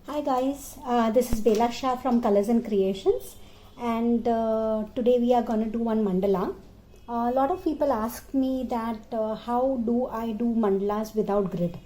Hi guys, this is Bela Shah from Colors and Creations, and today we are going to do one mandala. A lot of people ask me that how do I do mandalas without grid?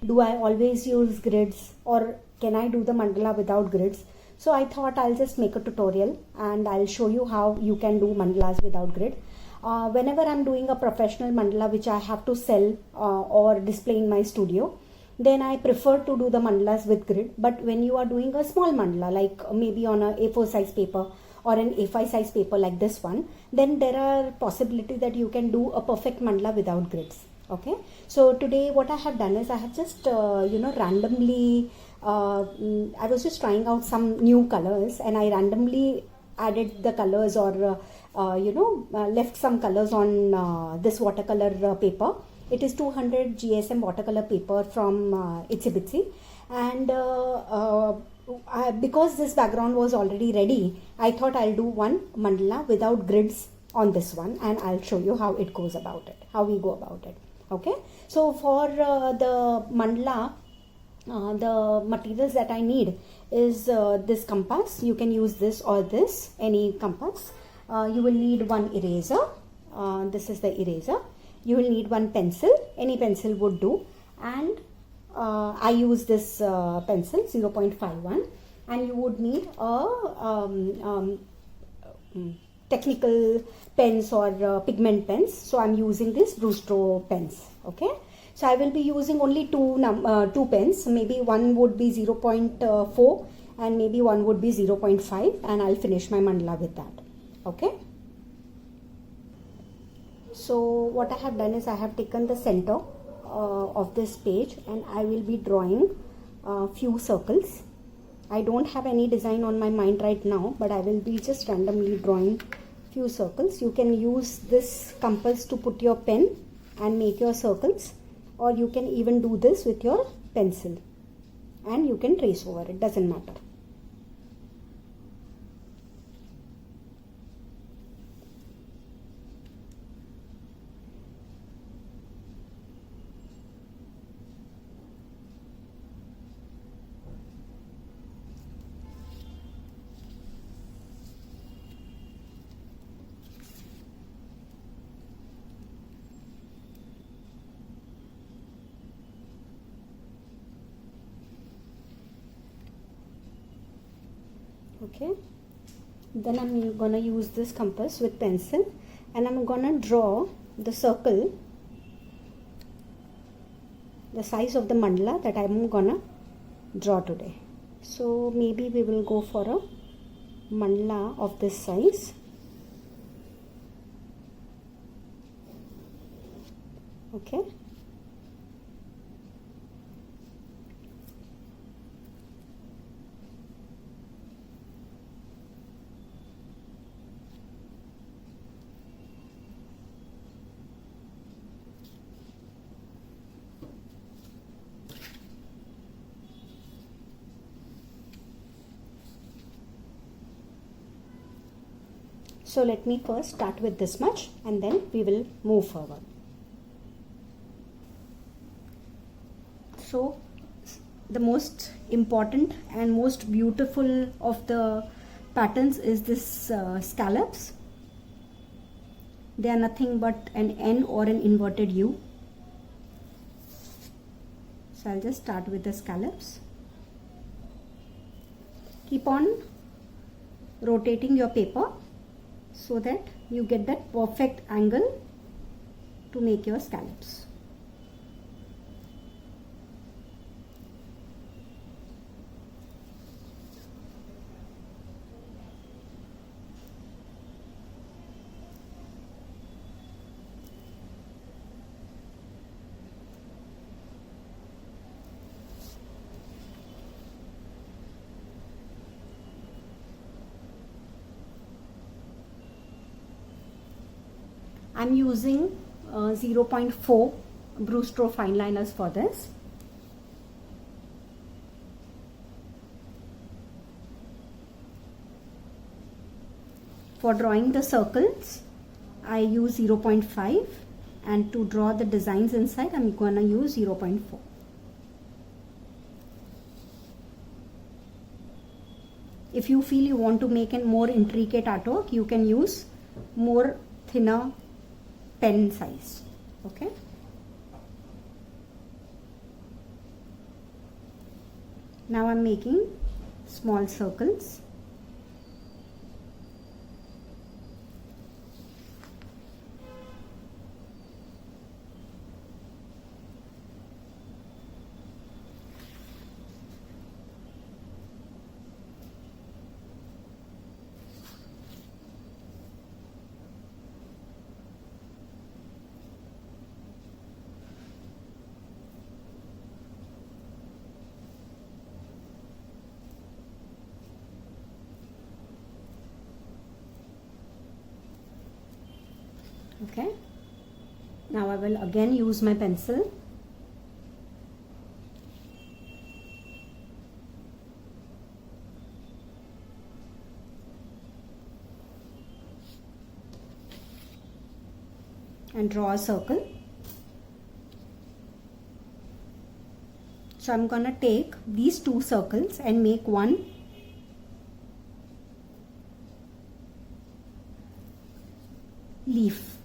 Do I always use grids or can I do the mandala without grids? So I thought I'll just make a tutorial and I'll show you how you can do mandalas without grid. Whenever I'm doing a professional mandala which I have to sell or display in my studio, then I prefer to do the mandalas with grid. But when you are doing a small mandala, like maybe on a A4 size paper or an A5 size paper like this one, then there are possibility that you can do a perfect mandala without grids. Okay, so today what I have done is I have just randomly I was just trying out some new colors and I randomly added the colors or left some colors on this watercolor paper. It is 200 GSM watercolor paper from Itsy Bitsy, and because this background was already ready, I thought I'll do one mandala without grids on this one, and I'll show you how it goes about it, how we go about it. Okay, so for the mandala, the materials that I need is this compass. You can use this or this, any compass. You will need one eraser. This is the eraser. You will need one pencil, any pencil would do, and I use this pencil 0.51, and you would need a technical pens or pigment pens. So I'm using this Brustro pens. Okay, so I will be using only two pens. Maybe one would be 0.4 and maybe one would be 0.5, and I'll finish my mandala with that. Okay. So what I have done is I have taken the center of this page and I will be drawing a few circles. I don't have any design on my mind right now, but I will be just randomly drawing few circles. You can use this compass to put your pen and make your circles, or you can even do this with your pencil and you can trace over it, doesn't matter. Okay, then I'm gonna use this compass with pencil and I'm gonna draw the circle the size of the mandala that I'm gonna draw today. So maybe we will go for a mandala of this size. Okay, so let me first start with this much and then we will move forward. So the most important and most beautiful of the patterns is this scallops. They are nothing but an N or an inverted U. So I'll just start with the scallops. Keep on rotating your paper so that you get that perfect angle to make your scallops. I'm using 0.4 Brustro fine liners for this. For drawing the circles, I use 0.5, and to draw the designs inside, I'm gonna use 0.4. If you feel you want to make a more intricate artwork, you can use more thinner pen size. Okay. Now I'm making small circles. Okay, now I will again use my pencil. And draw a circle. So I'm gonna take these two circles and make one leaf.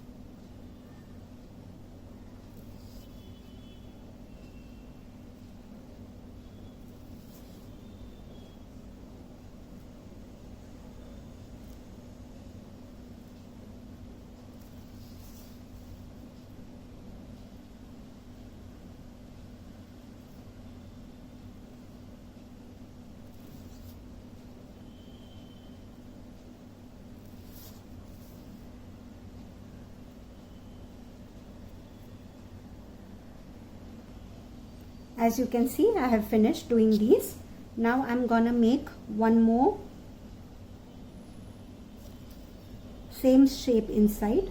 As you can see, I have finished doing these. Now I'm gonna make one more same shape inside.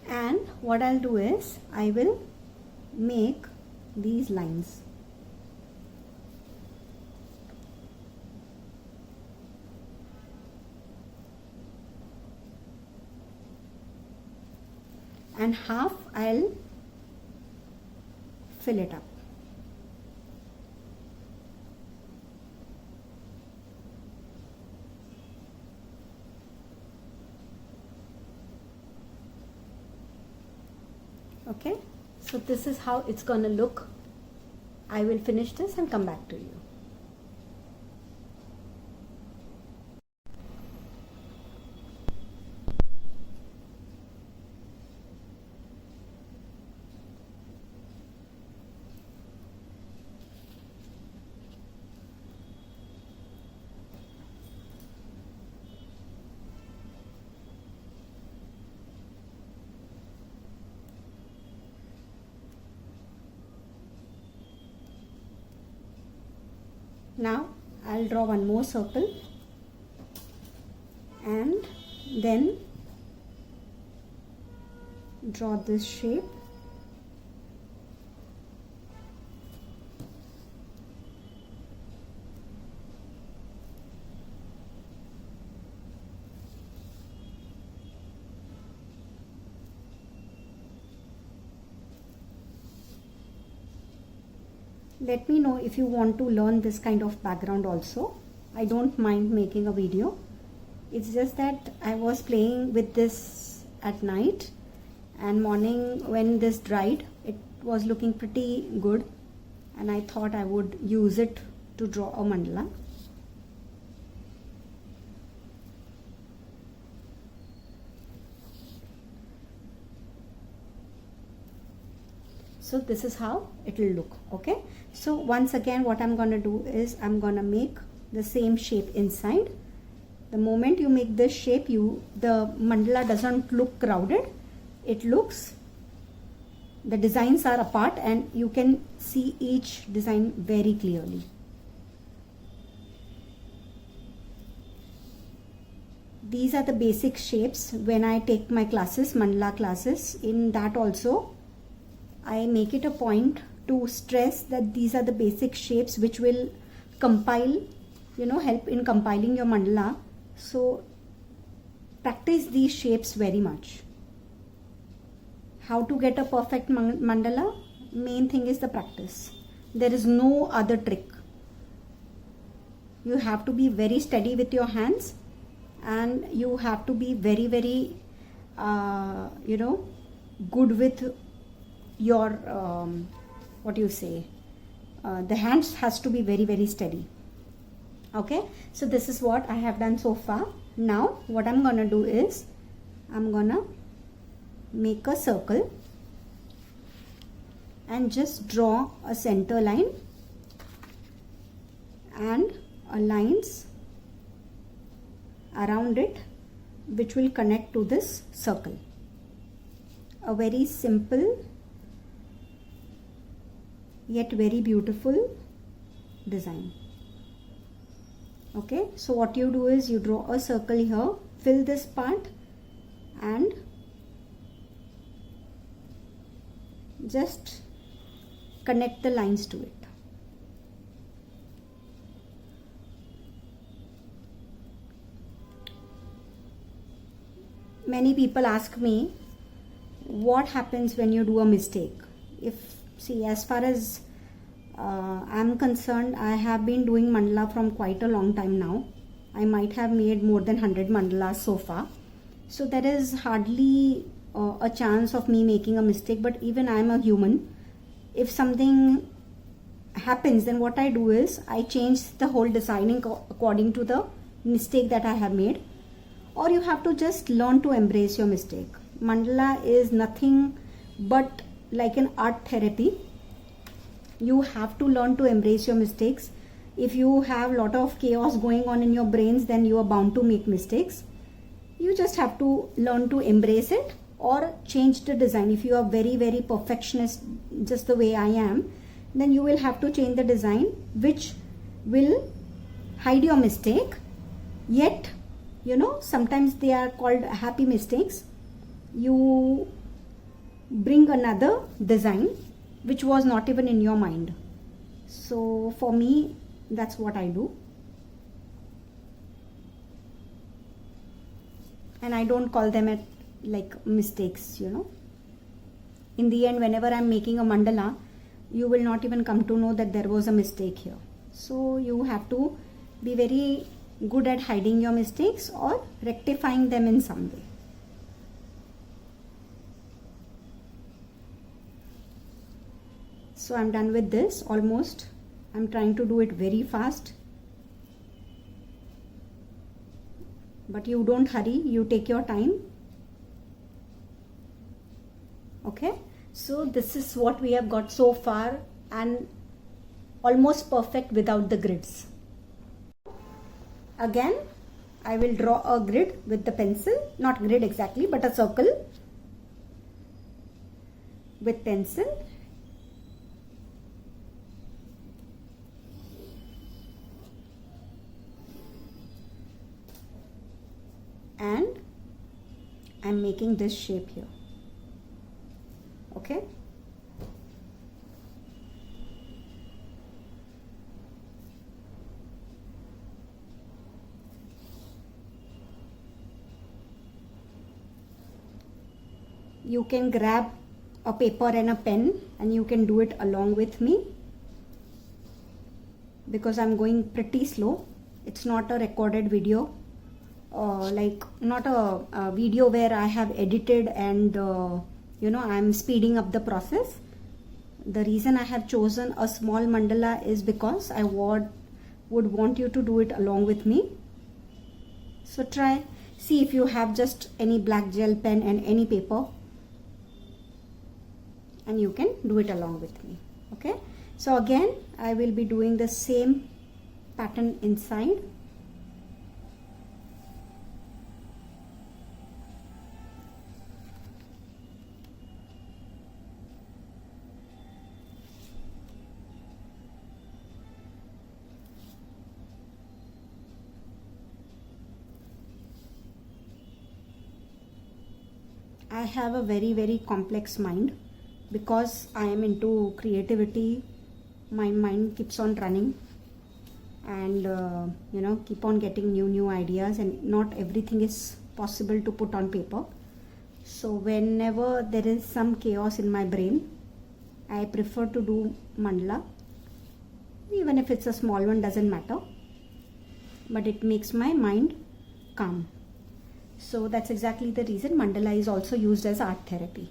And what I'll do is I will make these lines. And half I'll fill it up. Okay, so this is how it's gonna look. I will finish this and come back to you. Now I'll draw one more circle and then draw this shape. Let me know if you want to learn this kind of background also. I don't mind making a video. It's just that I was playing with this at night, and morning when this dried, it was looking pretty good, and I thought I would use it to draw a mandala. So this is how it will look. Okay, so once again what I'm gonna do is I'm gonna make the same shape inside. The moment you make this shape, the mandala doesn't look crowded. It looks, the designs are apart and you can see each design very clearly. these are the basic shapes when I take my classes, mandala classes. In that also I make it a point to stress that these are the basic shapes which will compile, help in compiling your mandala. So practice these shapes very much. How to get a perfect mandala? Main thing is the practice. There is no other trick. You have to be very steady with your hands, and you have to be very, very, good with your, the hands has to be very, very steady. Okay, so this is what I have done so far. Now what I'm gonna do is, I'm gonna make a circle and just draw a center line and lines around it which will connect to this circle. A very simple yet very beautiful design. Okay, so what you do is you draw a circle here, fill this part and just connect the lines to it. Many people ask me what happens when you do a mistake. As far as I'm concerned, I have been doing mandala from quite a long time now. I might have made more than 100 mandalas so far. So there is hardly a chance of me making a mistake, but even I am a human. If something happens, then what I do is I change the whole designing according to the mistake that I have made. Or you have to just learn to embrace your mistake. Mandala is nothing but like an art therapy. You have to learn to embrace your mistakes. If you have a lot of chaos going on in your brains, then you are bound to make mistakes. You just have to learn to embrace it or change the design. If you are very, very perfectionist, just the way I am, then you will have to change the design which will hide your mistake. Yet, sometimes they are called happy mistakes. You bring another design which was not even in your mind. So for me, that's what I do. And I don't call them like mistakes, In the end, whenever I'm making a mandala, you will not even come to know that there was a mistake here. So you have to be very good at hiding your mistakes or rectifying them in some way. So I'm done with this almost. I'm trying to do it very fast. But you don't hurry, you take your time. Okay, so this is what we have got so far, and almost perfect without the grids. Again, I will draw a grid with the pencil, not grid exactly, but a circle with pencil. And I'm making this shape here. Okay. You can grab a paper and a pen and you can do it along with me, because I'm going pretty slow. It's not a recorded video, not a video where I have edited and I'm speeding up the process. The reason I have chosen a small mandala is because I would want you to do it along with me. So see if you have just any black gel pen and any paper, and you can do it along with me. Okay, so again I will be doing the same pattern inside. I have a very complex mind because I am into creativity. My mind keeps on running and keep on getting new ideas, and not everything is possible to put on paper. So whenever there is some chaos in my brain, I prefer to do mandala. Even if it's a small one, doesn't matter, but it makes my mind calm. So that's exactly the reason mandala is also used as art therapy.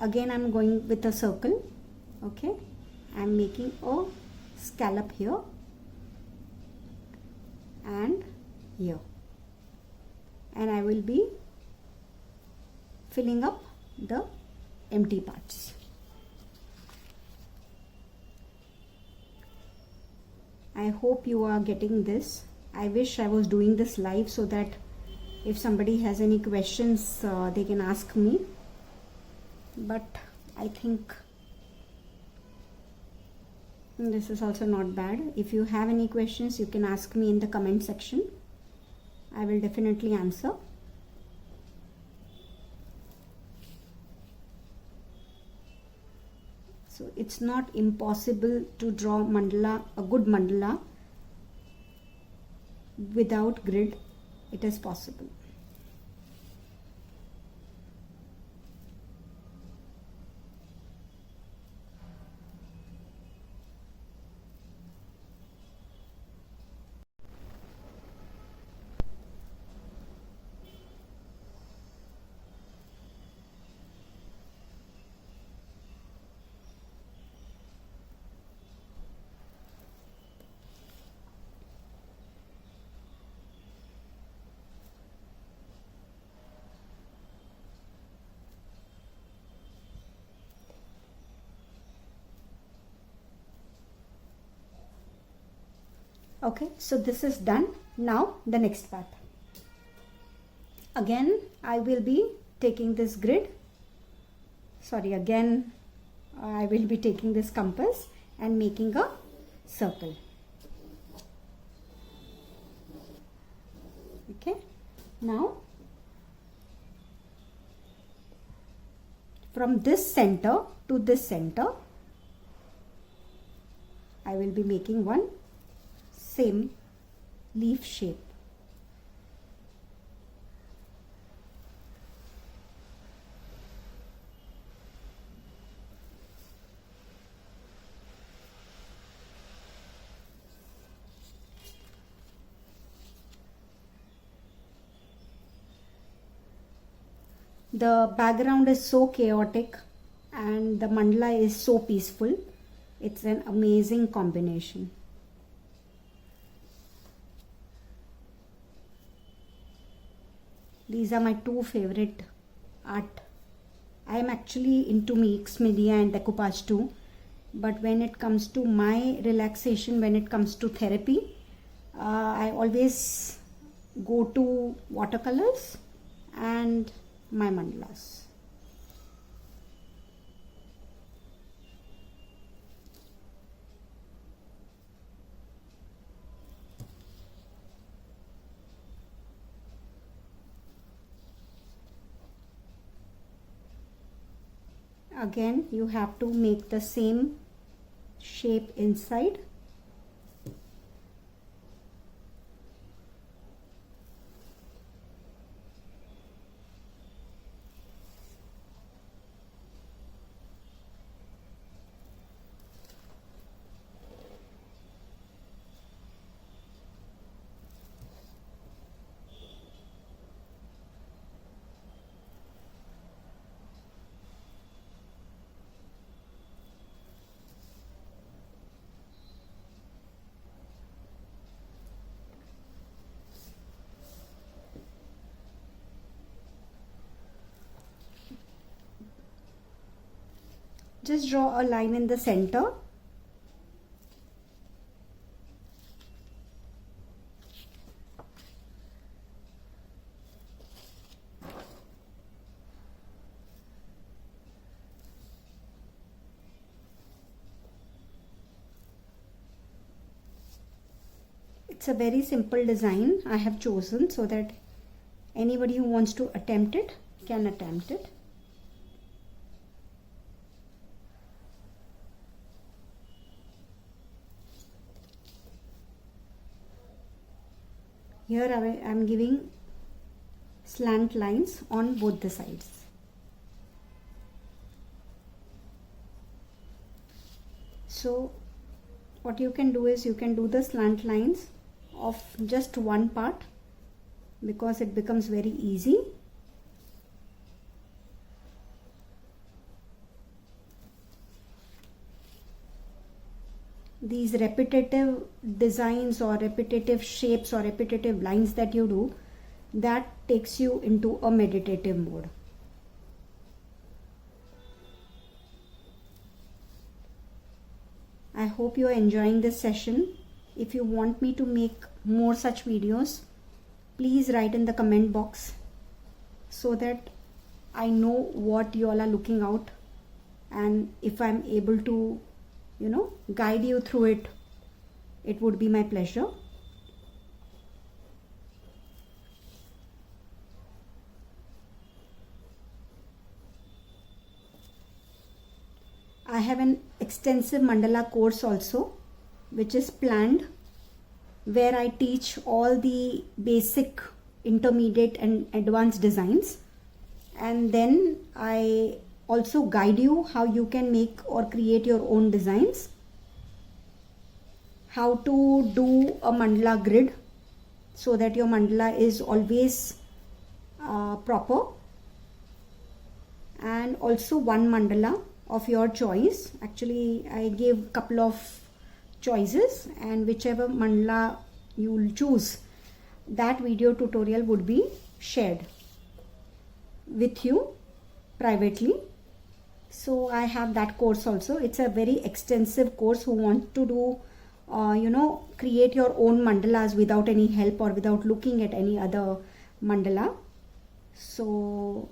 Again, I'm going with a circle. Okay, I'm making a scallop here and here, and I will be filling up the empty parts. I hope you are getting this. I wish I was doing this live so that if somebody has any questions, they can ask me. But I think this is also not bad. If you have any questions, you can ask me in the comment section. I will definitely answer. So it's not impossible to draw mandala, a good mandala, without grid. It is possible. Okay, so this is done. Now the next part. Again, I will be taking this grid. Again, I will be taking this compass and making a circle. Okay, now from this center to this center, I will be making one same leaf shape. The background is so chaotic and the mandala is so peaceful. It's an amazing combination. These are my two favorite art. I am actually into mixed media and decoupage too. But when it comes to my relaxation, when it comes to therapy, I always go to watercolors and my mandalas. Again, you have to make the same shape inside. Just draw a line in the center. It's a very simple design I have chosen so that anybody who wants to attempt it can attempt it. Here I am giving slant lines on both the sides. So what you can do is you can do the slant lines of just one part, because it becomes very easy. These repetitive designs or repetitive shapes or repetitive lines that you do, that takes you into a meditative mode. I hope you are enjoying this session. If you want me to make more such videos, please write in the comment box so that I know what you all are looking out, and if I'm able to, guide you through it, it would be my pleasure. I have an extensive mandala course also, which is planned, where I teach all the basic, intermediate and advanced designs, and then I also guide you how you can make or create your own designs, how to do a mandala grid so that your mandala is always proper, and also one mandala of your choice. Actually, I gave a couple of choices, and whichever mandala you will choose, that video tutorial would be shared with you privately. So I have that course also. It's a very extensive course. Who want to do create your own mandalas without any help or without looking at any other mandala. So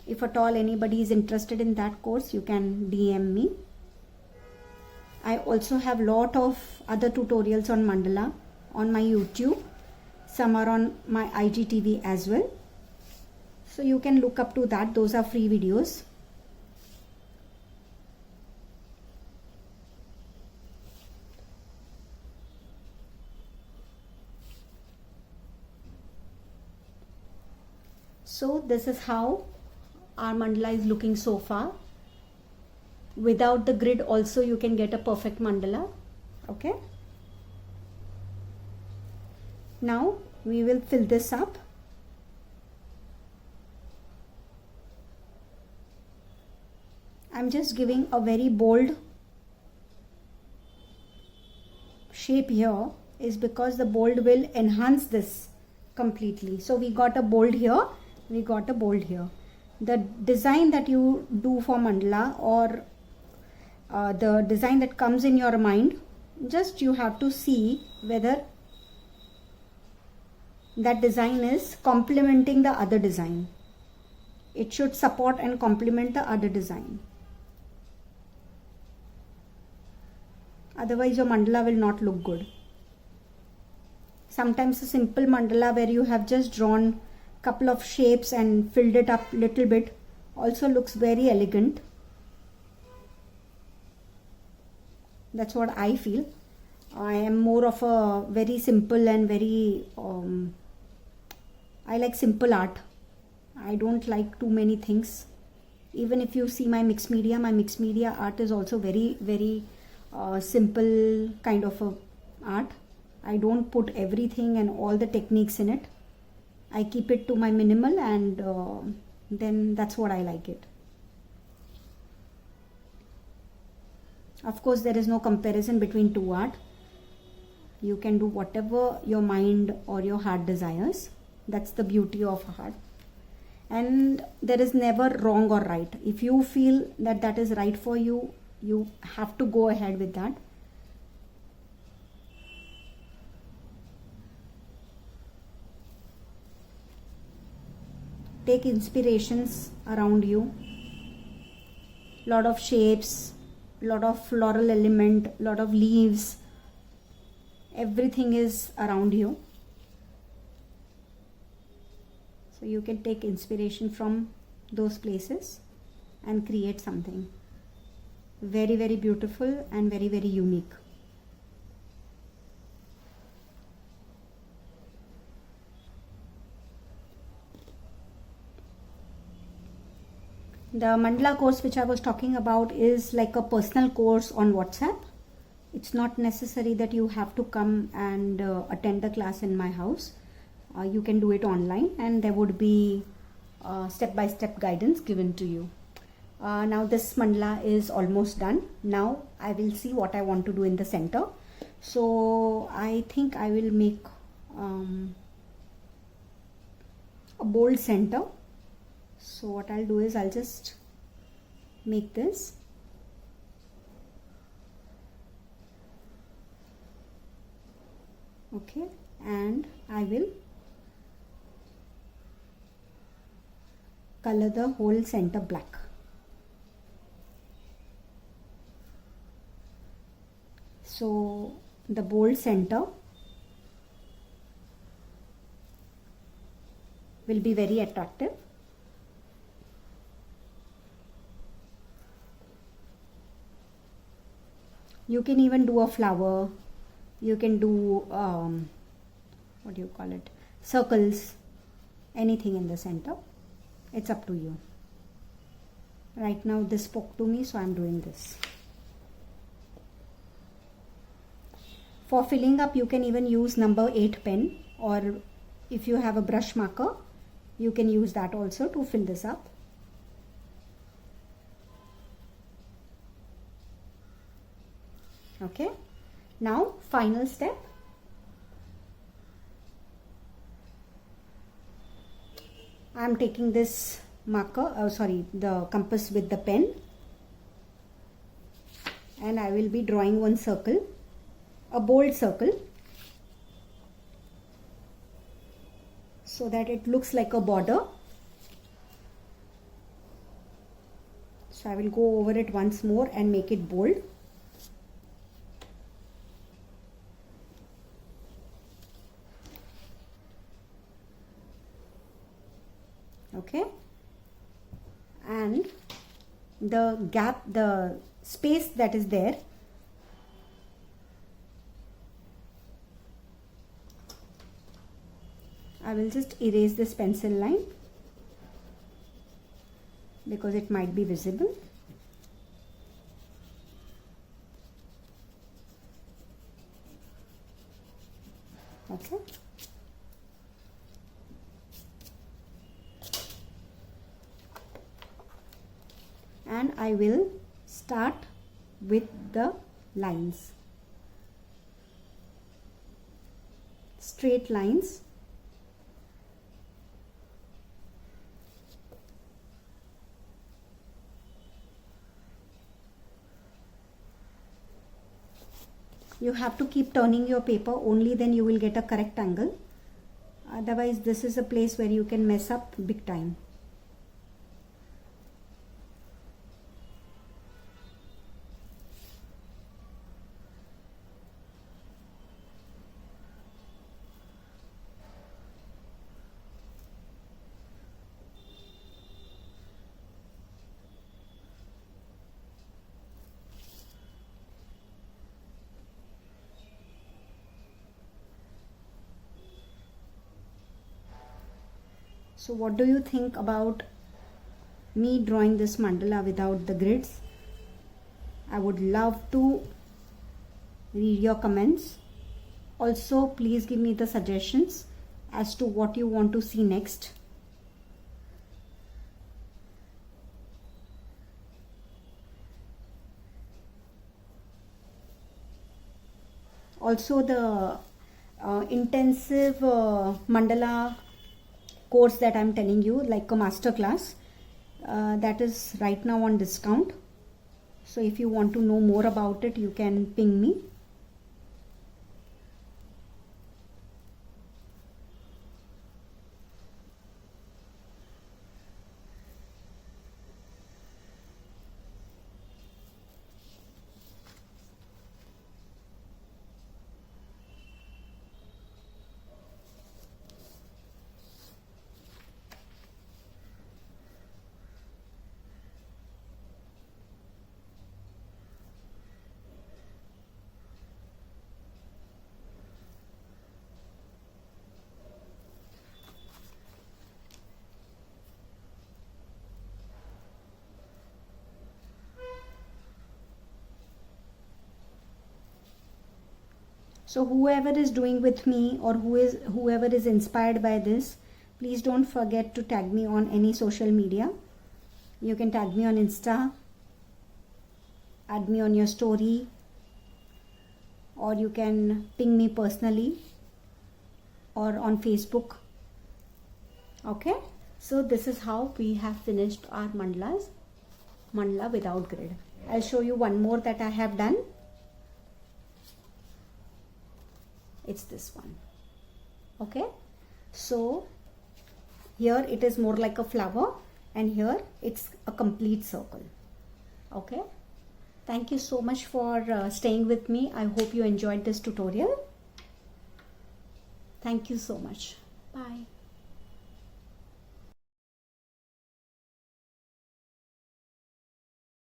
if at all anybody is interested in that course, you can DM me. I also have lot of other tutorials on mandala on my YouTube. Some are on my IGTV as well. So you can look up to that. Those are free videos. So this is how our mandala is looking so far. Without the grid also you can get a perfect mandala. Okay. Now we will fill this up. I'm just giving a very bold shape here, is because the bold will enhance this completely. So we got a bold here, we got a bold here. The design that you do for mandala, or the design that comes in your mind, just you have to see whether that design is complementing the other design. It should support and complement the other design. Otherwise your mandala will not look good. Sometimes a simple mandala where you have just drawn couple of shapes and filled it up little bit also looks very elegant. That's what I feel. I am more of a very simple and very I like simple art. I don't like too many things. Even if you see my mixed media art is also very simple kind of a art. I don't put everything and all the techniques in it. I keep it to my minimal, and then that's what I like it. Of course, there is no comparison between two art. You can do whatever your mind or your heart desires. That's the beauty of art. And there is never wrong or right. If you feel that that is right for you, you have to go ahead with that. Take inspirations around you. Lot of shapes, lot of floral element, lot of leaves. Everything is around you. So you can take inspiration from those places and create something very, very beautiful and very, very unique. The mandala course which I was talking about is like a personal course on WhatsApp. It's not necessary that you have to come and attend the class in my house. You can do it online, and there would be step-by-step guidance given to you. Now this mandala is almost done. Now I will see what I want to do in the center. So I think I will make a bold center. So what I'll do is I'll just make this. Okay, and I will color the whole center black. So the bold center will be very attractive. You can even do a flower, you can do what do you call it, circles, anything in the center. It's up to you. Right now this spoke to me, so I'm doing this. For filling up, you can even use number 8 pen, or if you have a brush marker, you can use that also to fill this up. Okay, now final step. I am taking this marker, the compass with the pen, and I will be drawing one circle, a bold circle, so that it looks like a border. So I will go over it once more and make it bold. Okay, and the gap, the space that is there, I will just erase this pencil line because it might be visible. Okay. And I will start with the lines, straight lines. You have to keep turning your paper, only then you will get a correct angle. Otherwise, this is a place where you can mess up big time. So what do you think about me drawing this mandala without the grids? I would love to read your comments. Also, please give me the suggestions as to what you want to see next. Also, the intensive mandala course that I'm telling you, like a master class, that is right now on discount. So if you want to know more about it, you can ping me. So whoever is doing with me, or whoever is inspired by this, please don't forget to tag me on any social media. You can tag me on Insta, add me on your story, or you can ping me personally or on Facebook. Okay, so this is how we have finished our mandala without grid. I'll show you one more that I have done. It's this one. Okay, so here it is more like a flower, and here it's a complete circle. Okay, thank you so much for staying with me. I hope you enjoyed this tutorial. Thank you so much. Bye.